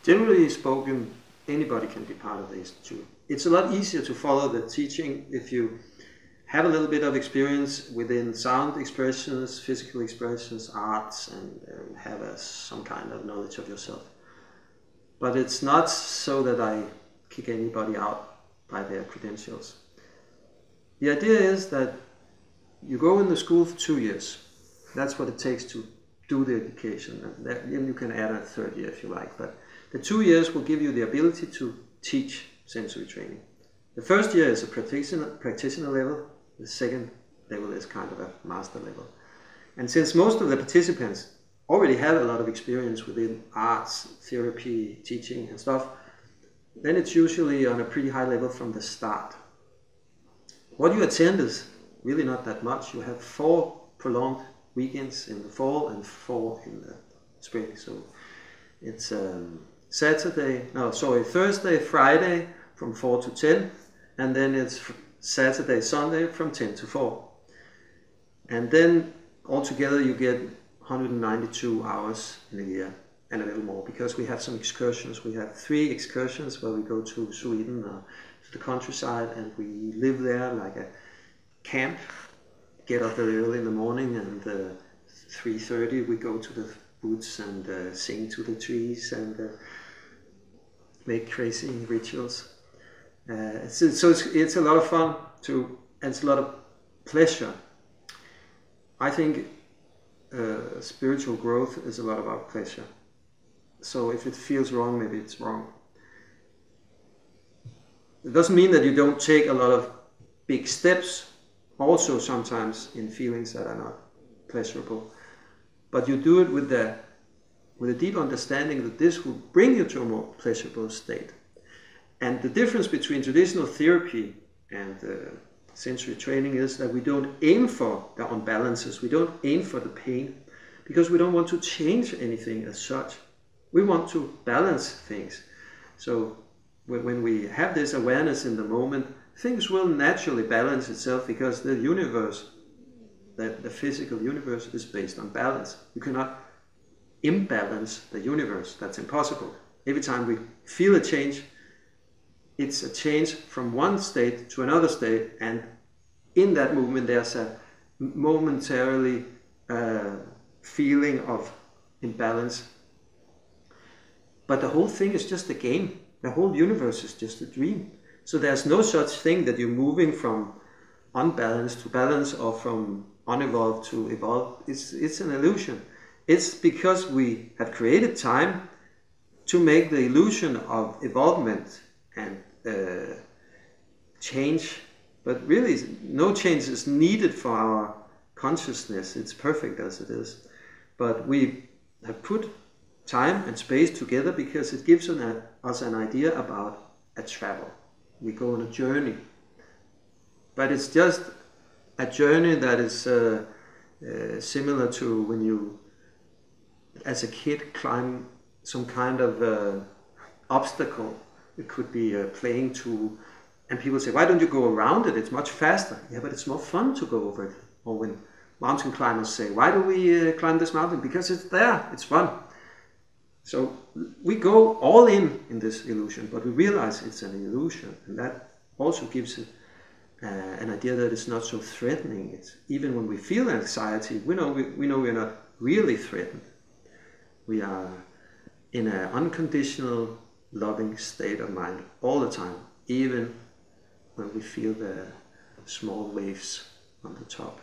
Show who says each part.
Speaker 1: Generally spoken, anybody can be part of the Institute. It's a lot easier to follow the teaching if you have a little bit of experience within sound expressions, physical expressions, arts, and have some kind of knowledge of yourself. But it's not so that I kick anybody out by their credentials. The idea is that you go in the school for 2 years. That's what it takes to do the education. And then you can add a third year if you like. But the 2 years will give you the ability to teach sensory training. The first year is a practitioner level. The second level is kind of a master level. And since most of the participants already have a lot of experience within arts, therapy, teaching and stuff, then it's usually on a pretty high level from the start. What you attend is really not that much. You have 4 prolonged weekends in the fall and 4 in the spring. So it's Thursday, Friday from 4 to 10, and then it's Saturday, Sunday from 10 to 4. And then altogether you get 192 hours in a year and a little more, because we have some excursions. We have 3 excursions where we go to Sweden, to the countryside, and we live there like a camp. Get up very early in the morning, and 3:30 we go to the woods and sing to the trees and make crazy rituals. So it's a lot of fun too, and it's a lot of pleasure. I think spiritual growth is a lot about pleasure. So if it feels wrong, maybe it's wrong. It doesn't mean that you don't take a lot of big steps, also sometimes in feelings that are not pleasurable. But you do it with a deep understanding that this will bring you to a more pleasurable state. And the difference between traditional therapy and sensory training is that we don't aim for the unbalances, we don't aim for the pain, because we don't want to change anything as such. We want to balance things. So when we have this awareness in the moment, things will naturally balance itself, because the universe, the physical universe, is based on balance. You cannot imbalance the universe. That's impossible. Every time we feel a change, it's a change from one state to another state, and in that movement there's a momentarily feeling of imbalance. But the whole thing is just a game. The whole universe is just a dream. So there's no such thing that you're moving from unbalance to balance or from unevolved to evolved. It's an illusion. It's because we have created time to make the illusion of evolvement and change. But really, no change is needed for our consciousness. It's perfect as it is. But we have put time and space together because it gives us an idea about a travel. We go on a journey. But it's just a journey that is similar to when you, as a kid, climb some kind of obstacle. It could be a playing tool. And people say, why don't you go around it? It's much faster. Yeah, but it's more fun to go over it. Or when mountain climbers say, why do we climb this mountain? Because it's there, it's fun. So we go all in this illusion, but we realize it's an illusion. And that also gives it an idea that it's not so threatening. It's, even when we feel anxiety, we know we're not really threatened. We are in an unconditional, loving state of mind all the time, even when we feel the small waves on the top.